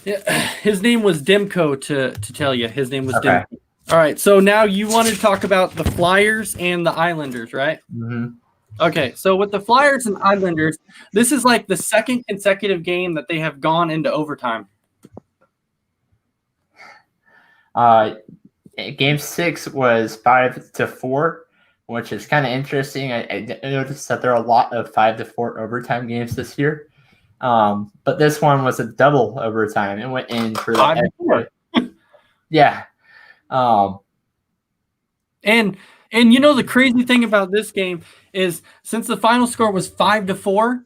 Speaker 2: Yeah, his name was Demko, to tell you. His name was Demko. All right, so now you want to talk about the Flyers and the Islanders, right?
Speaker 3: Mm-hmm.
Speaker 2: Okay, so with the Flyers and Islanders, this is like the second consecutive game that they have gone into overtime.
Speaker 3: Game 6 was 5-4, which is kind of interesting. I noticed that there are a lot of 5-4 overtime games this year. But this one was a double overtime. It went in for the
Speaker 2: 5-4.
Speaker 3: Yeah.
Speaker 2: And you know the crazy thing about this game is since the final score was 5-4,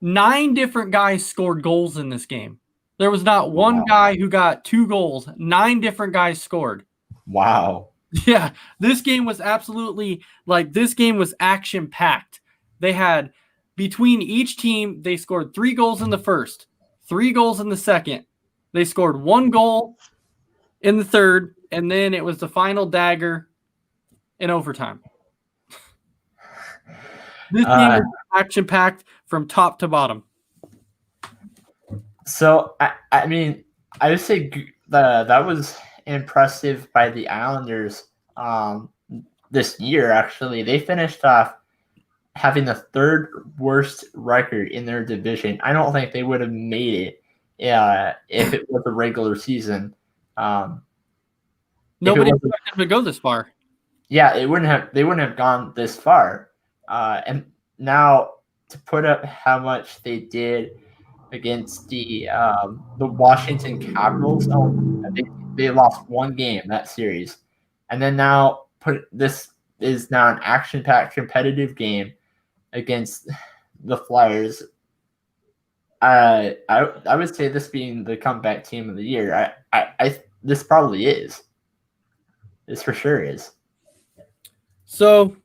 Speaker 2: 9 different guys scored goals in this game. There was not one guy who got 2 goals. 9 different guys scored.
Speaker 3: Wow.
Speaker 2: Yeah, this game was absolutely this game was action packed. They had between each team, they scored 3 goals in the first, 3 goals in the second. They scored 1 goal in the third, and then it was the final dagger in overtime. This game was action packed from top to bottom.
Speaker 3: So I mean, I would say that was impressive by the Islanders this year. Actually, they finished off having the 3rd worst record in their division. I don't think they would have made it if it was a regular season.
Speaker 2: Nobody expected them to go this far.
Speaker 3: Yeah, they wouldn't have gone this far. And now to put up how much they did against the Washington Capitals, they lost 1 game that series, and then now this is now an action-packed competitive game against the Flyers. I would say this being the comeback team of the year. This probably is. This for sure is.
Speaker 2: So,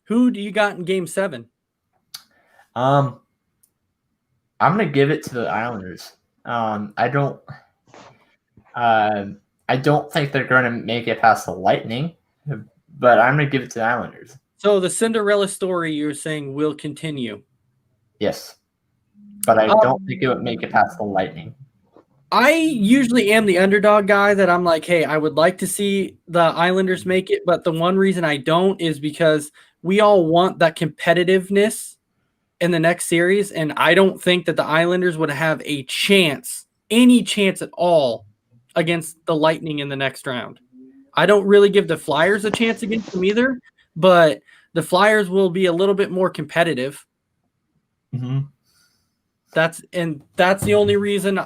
Speaker 2: who do you got in Game 7?
Speaker 3: I'm gonna give it to the Islanders. I don't think they're going to make it past the Lightning, but I'm gonna give it to the Islanders.
Speaker 2: So the Cinderella story you're saying will continue.
Speaker 3: Yes, but I don't think it would make it past the Lightning.
Speaker 2: I usually am the underdog guy that I'm like, hey, I would like to see the Islanders make it, but the one reason I don't is because we all want that competitiveness in the next series, and I don't think that the Islanders would have a chance, any chance at all, against the Lightning in the next round. I don't really give the Flyers a chance against them either, but the Flyers will be a little bit more competitive.
Speaker 3: Mm-hmm.
Speaker 2: That's the only reason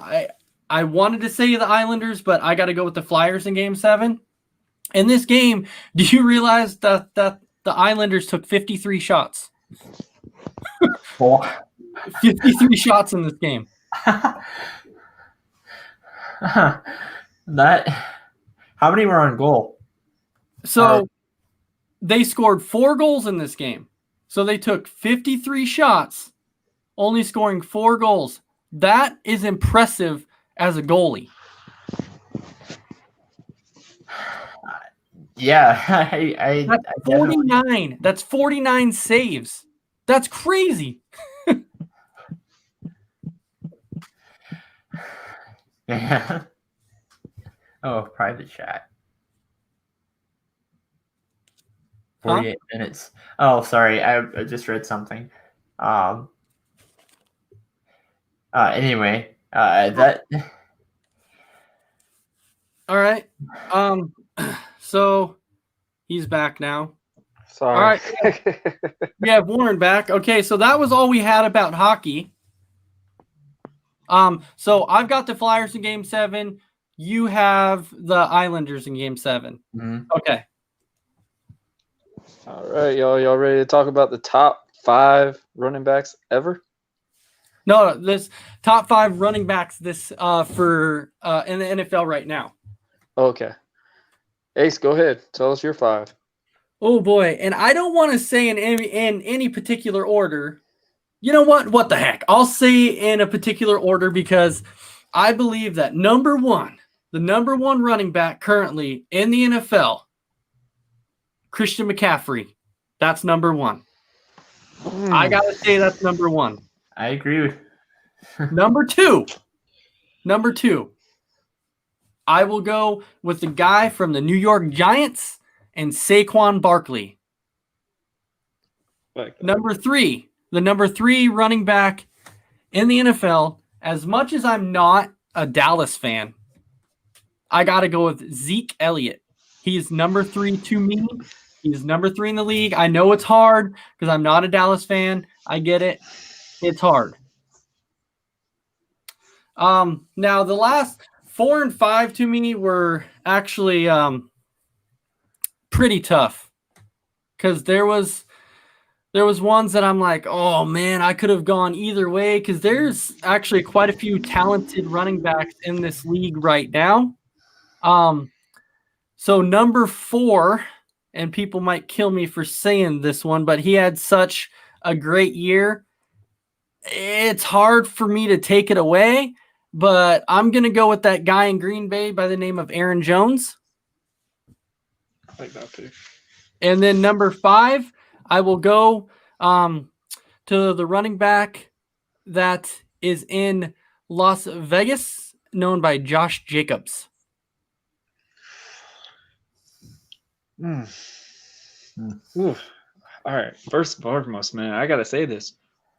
Speaker 2: I wanted to say the Islanders, but I got to go with the Flyers in Game 7. In this game, do you realize that the Islanders took 53 shots? 53 shots in this game.
Speaker 3: How many were on goal?
Speaker 2: So they scored 4 goals in this game. So they took 53 shots, only scoring 4 goals. That is impressive as a goalie.
Speaker 3: Yeah,
Speaker 2: that's 49. That's 49 saves. That's crazy.
Speaker 3: Yeah. Oh, private chat. 48 minutes. Oh, sorry. I just read something. Anyway, that.
Speaker 2: All right. So he's back now.
Speaker 1: Sorry.
Speaker 2: All right. We have Warren back. Okay, so that was all we had about hockey. So I've got the Flyers in Game 7. You have the Islanders in Game 7.
Speaker 3: Mm-hmm.
Speaker 2: Okay.
Speaker 1: All right, y'all ready to talk about the top 5 running backs ever?
Speaker 2: No, this top 5 running backs this for in the NFL right now.
Speaker 1: Okay. Ace, go ahead. Tell us your 5.
Speaker 2: Oh boy, and I don't want to say in any particular order. You know what? What the heck? I'll say in a particular order because I believe that the number one running back currently in the NFL, Christian McCaffrey. That's number 1. I gotta say that's number 1.
Speaker 3: I agree with.
Speaker 2: Number two, I will go with the guy from the New York Giants and Saquon Barkley. Number 3, the number 3 running back in the NFL. As much as I'm not a Dallas fan, I got to go with Zeke Elliott. He's number 3 to me. He's number 3 in the league. I know it's hard because I'm not a Dallas fan. I get it. It's hard. Now the last 4 and 5 to me were actually pretty tough because there was ones that I'm like, oh man, I could have gone either way because there's actually quite a few talented running backs in this league right now. So number 4, and people might kill me for saying this one, but he had such a great year. It's hard for me to take it away, but I'm going to go with that guy in Green Bay by the name of Aaron Jones.
Speaker 1: I like that pick.
Speaker 2: And then number 5, I will go to the running back that is in Las Vegas, known by Josh Jacobs.
Speaker 1: Ooh. All right. First and foremost, man, I got to say this.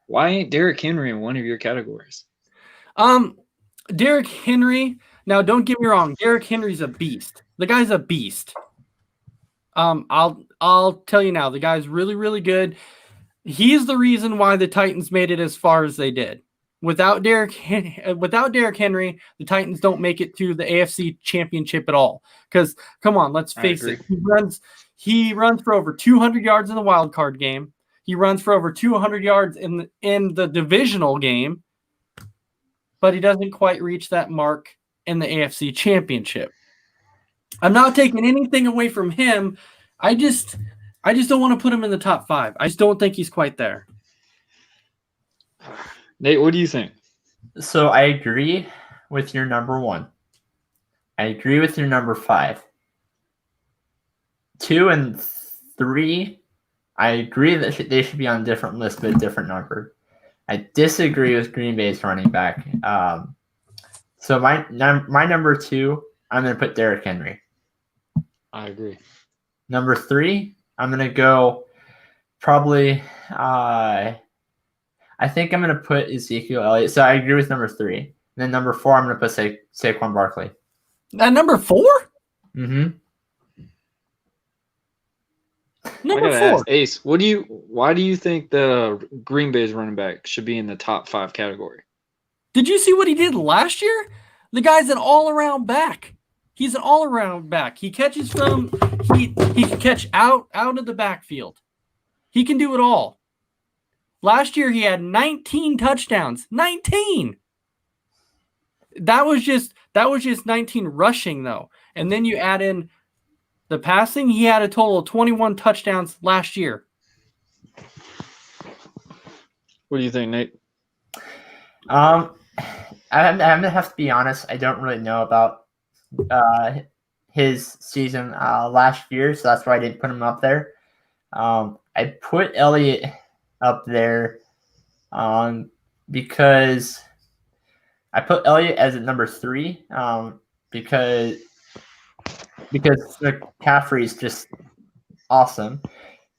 Speaker 1: Why ain't Derrick Henry in one of your categories?
Speaker 2: Derrick Henry. Now, don't get me wrong. Derrick Henry's a beast. The guy's a beast. I'll tell you now. The guy's really, really good. He's the reason why the Titans made it as far as they did. Without Derrick Henry, the Titans don't make it to the AFC Championship at all. Because, come on, let's face it. He runs for over 200 yards in the wild card game. He runs for over 200 yards in the divisional game. But he doesn't quite reach that mark in the AFC Championship. I'm not taking anything away from him. I just don't want to put him in the top 5. I just don't think he's quite there.
Speaker 1: Nate, what do you think?
Speaker 3: So I agree with your number 1. I agree with your number 5. 2 and 3, I agree that they should be on a different list, but a different number. I disagree with Green Bay's running back. So my number 2, I'm going to put Derrick Henry.
Speaker 1: I agree.
Speaker 3: Number 3, I'm going to go probably I think I'm going to put Ezekiel Elliott. So I agree with number 3. And then number 4, I'm going to put Saquon Barkley.
Speaker 2: At number 4?
Speaker 3: Mm-hmm.
Speaker 2: Number 4.
Speaker 1: Ask, Ace, why do you think the Green Bay's running back should be in the top 5 category?
Speaker 2: Did you see what he did last year? The guy's an all-around back. He's an all-around back. He catches from he can catch out of the backfield. He can do it all. Last year he had 19 touchdowns. 19. That was just 19 rushing though. And then you add in the passing, he had a total of 21 touchdowns last year.
Speaker 1: What do you think, Nate?
Speaker 3: I'm gonna have to be honest. I don't really know about his season last year, so that's why I didn't put him up there. I put Elliott up there because I put Elliott as at number 3 because McCaffrey is just awesome,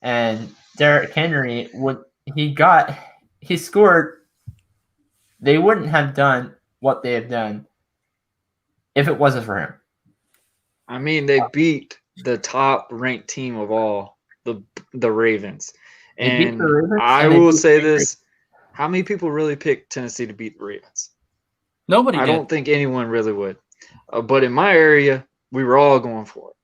Speaker 3: and Derrick Henry, what he scored. They wouldn't have done what they have done if it wasn't for him.
Speaker 1: I mean, they beat the top ranked team of all, the Ravens. And I will say this: how many people really picked Tennessee to beat the Ravens?
Speaker 2: Nobody. I
Speaker 1: don't think anyone really would. But in my area, we were all going for it.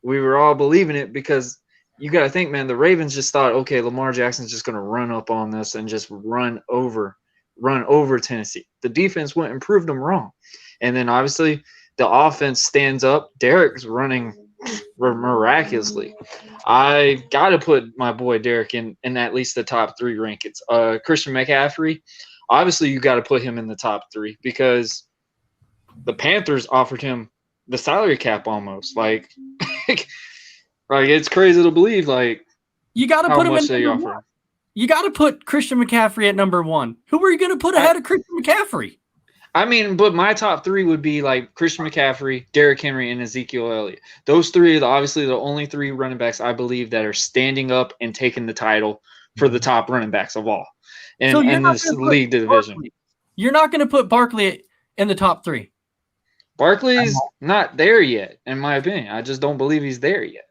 Speaker 1: We were all believing it because you got to think, man, the Ravens just thought, okay, Lamar Jackson's just going to run up on this and just run over Tennessee. The defense went and proved them wrong. And then obviously the offense stands up. Derrick's running miraculously. I got to put my boy Derrick in at least the top 3 rankings. Christian McCaffrey, obviously you got to put him in the top 3 because the Panthers offered him the salary cap almost. Like it's crazy to believe
Speaker 2: you got to put him in
Speaker 1: number 1.
Speaker 2: You got to put Christian McCaffrey at number 1. Who are you going to put ahead of Christian McCaffrey?
Speaker 1: I mean, but my top 3 would be like Christian McCaffrey, Derrick Henry, and Ezekiel Elliott. Those 3 are obviously the only 3 running backs I believe that are standing up and taking the title for the top running backs of all in this league division.
Speaker 2: You're not going to put Barkley in the top 3.
Speaker 1: Barkley's not there yet, in my opinion. I just don't believe he's there yet.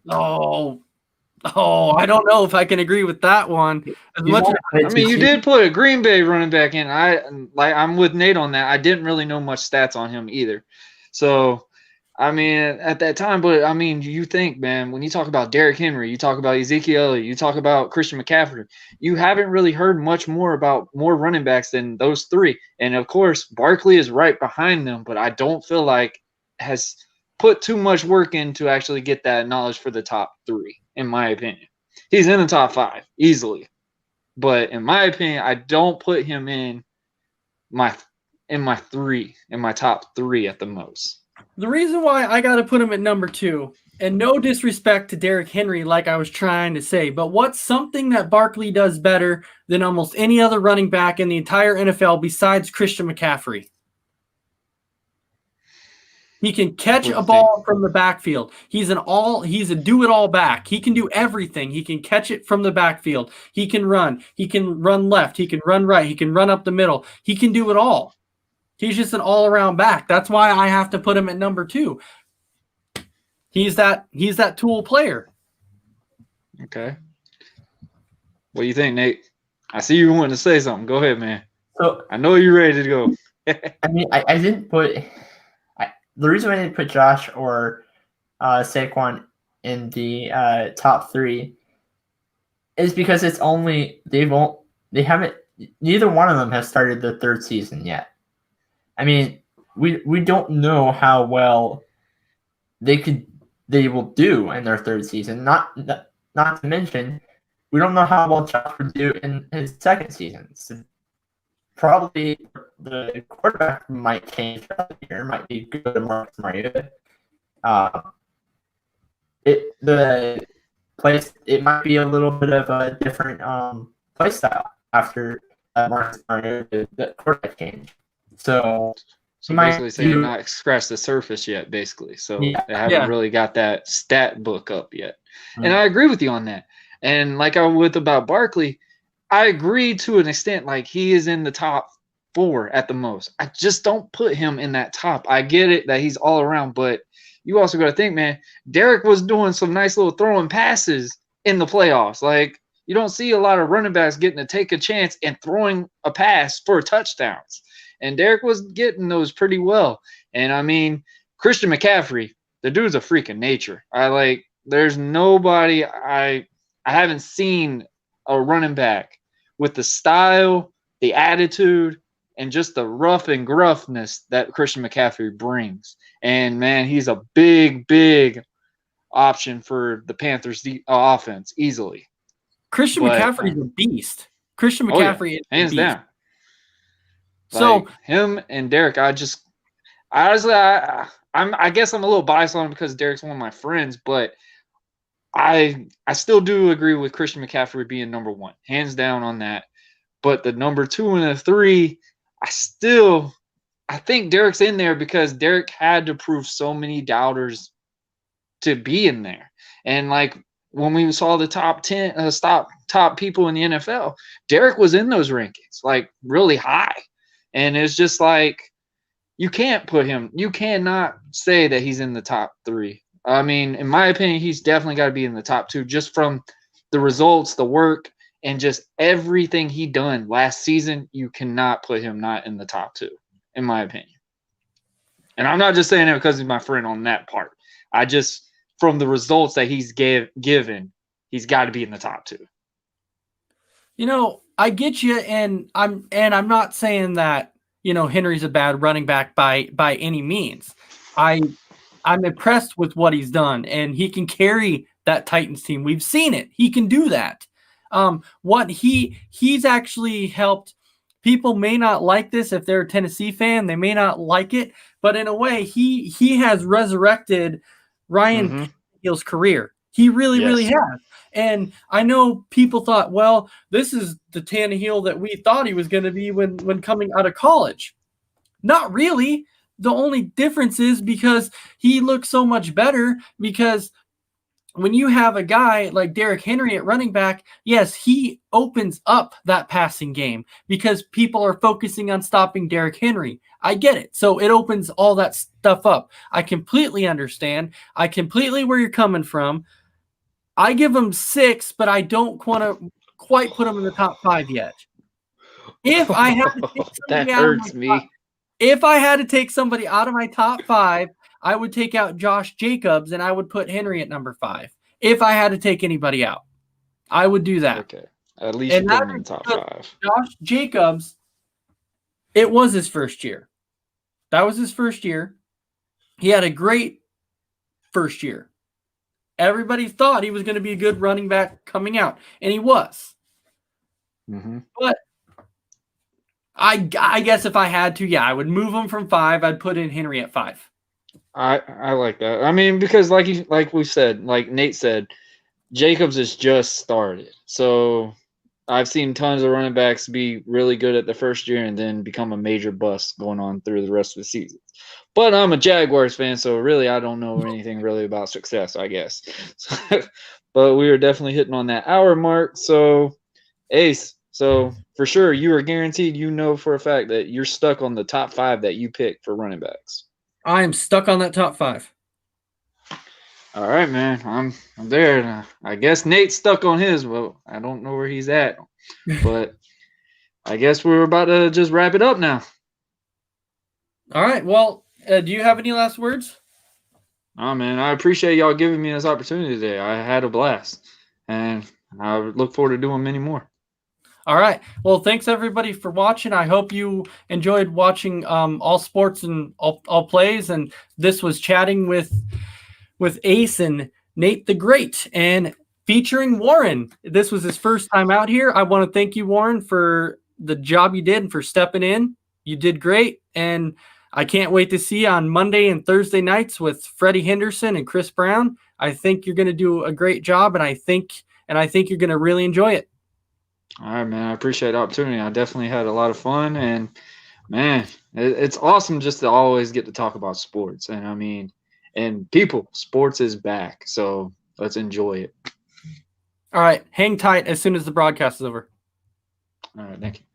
Speaker 2: Oh, I don't know if I can agree with that one. As much as,
Speaker 1: you did put a Green Bay running back in. I'm with Nate on that. I didn't really know much stats on him either. So, at that time, but you think, man, when you talk about Derrick Henry, you talk about Ezekiel Elliott, you talk about Christian McCaffrey, you haven't really heard much more about more running backs than those three. And of course, Barkley is right behind them, but I don't feel like has put too much work in to actually get that knowledge for the top three, in my opinion. He's in the top 5 easily, but in my opinion, I don't put him in my top 3 at the most.
Speaker 2: The reason why I got to put him at number 2, and no disrespect to Derrick Henry, like I was trying to say, but what's something that Barkley does better than almost any other running back in the entire NFL besides Christian McCaffrey? He can catch a ball from the backfield. He's a do-it-all back. He can do everything. He can catch it from the backfield. He can run. He can run left. He can run right. He can run up the middle. He can do it all. He's just an all-around back. That's why I have to put him at number 2. He's that tool player.
Speaker 1: Okay. What do you think, Nate? I see you wanting to say something. Go ahead, man.
Speaker 3: So
Speaker 1: I know you're ready to go.
Speaker 3: I didn't put. The reason I didn't put Josh or Saquon in the top 3 is because it's only neither one of them has started their 3rd season yet. We don't know how well they will do in their 3rd season. Not to mention, we don't know how well Josh would do in his 2nd season. So probably the quarterback might change throughout the year. Might be good to Marcus Mariota. It might be a little bit of a different play style after Marcus Mariota, the quarterback change. So
Speaker 1: basically saying not scratched the surface yet, basically. So they haven't really got that stat book up yet. Mm-hmm. And I agree with you on that. And like I would about Barkley, I agree to an extent, like he is in the top 4 at the most. I just don't put him in that top. I get it that he's all around, but you also got to think, man, Derrick was doing some nice little throwing passes in the playoffs. Like, you don't see a lot of running backs getting to take a chance and throwing a pass for touchdowns. And Derrick was getting those pretty well. And Christian McCaffrey, the dude's a freak of nature. There's nobody I haven't seen a running back with the style, the attitude, and just the rough and gruffness that Christian McCaffrey brings. And, man, he's a big, big option for the Panthers' offense easily.
Speaker 2: Christian McCaffrey is a beast. Christian McCaffrey is
Speaker 1: hands
Speaker 2: a beast.
Speaker 1: down.
Speaker 2: So
Speaker 1: him and Derrick, I guess I'm a little biased on him because Derrick's one of my friends, but I still do agree with Christian McCaffrey being number 1, hands down on that. But the number 2 and the 3, I think Derrick's in there because Derrick had to prove so many doubters to be in there. And when we saw the top 10, top people in the NFL, Derrick was in those rankings, really high. And it's just you can't put him, you cannot say that he's in the top 3. In my opinion, he's definitely got to be in the top 2 just from the results, the work, and just everything he done last season. You cannot put him not in the top 2, in my opinion. And I'm not just saying that because he's my friend on that part. From the results that he's given, he's got to be in the top 2.
Speaker 2: I get you, and I'm not saying that Henry's a bad running back by any means. I'm impressed with what he's done, and he can carry that Titans team. We've seen it. He can do that. What he's actually helped. People may not like this if they're a Tennessee fan. They may not like it, but in a way, he has resurrected Ryan Tannehill's career. He really has. And I know people thought, well, this is the Tannehill that we thought he was going to be when coming out of college. Not really. The only difference is because he looks so much better because when you have a guy like Derrick Henry at running back, yes, he opens up that passing game because people are focusing on stopping Derrick Henry. I get it. So it opens all that stuff up. I completely understand. I completely where you're coming from. I give him 6, but I don't want to quite put him in the top 5 yet. If I had to take
Speaker 1: That
Speaker 2: somebody out of
Speaker 1: hurts
Speaker 2: my
Speaker 1: me.
Speaker 2: top, if I had to take somebody out of my top 5, I would take out Josh Jacobs and I would put Henry at number 5. If I had to take anybody out, I would do that.
Speaker 1: Okay. At least you put him in the top 5.
Speaker 2: Josh Jacobs, it was his first year. That was his first year. He had a great first year. Everybody thought he was going to be a good running back coming out, and he was.
Speaker 1: Mm-hmm.
Speaker 2: But I guess if I had to, I would move him from 5. I'd put in Henry at 5.
Speaker 1: I like that. I mean, because like we said, like Nate said, Jacobs has just started. So I've seen tons of running backs be really good at the first year and then become a major bust going on through the rest of the season. But I'm a Jaguars fan, so really I don't know anything really about success, I guess. But we were definitely hitting on that hour mark. So Ace, so for sure you are guaranteed, for a fact that you're stuck on the top 5 that you picked for running backs.
Speaker 2: I am stuck on that top 5.
Speaker 1: All right, man. I'm there. I guess Nate's stuck on his. Well, I don't know where he's at, but I guess we're about to just wrap it up now.
Speaker 2: All right. Well, do you have any last words?
Speaker 1: Oh, man, I appreciate y'all giving me this opportunity today. I had a blast, and I look forward to doing many more.
Speaker 2: All right. Well, thanks everybody for watching. I hope you enjoyed watching all sports and all plays. And this was chatting with Ace and Nate the Great and featuring Warren. This was his first time out here. I want to thank you, Warren, for the job you did and for stepping in. You did great. And I can't wait to see you on Monday and Thursday nights with Freddie Henderson and Chris Brown. I think you're going to do a great job, and I think you're going to really enjoy it.
Speaker 1: All right, man. I appreciate the opportunity. I definitely had a lot of fun, and man, it's awesome just to always get to talk about sports. And I mean, and people, sports is back, so let's enjoy it.
Speaker 2: All right, hang tight as soon as the broadcast is over.
Speaker 1: All right, thank you.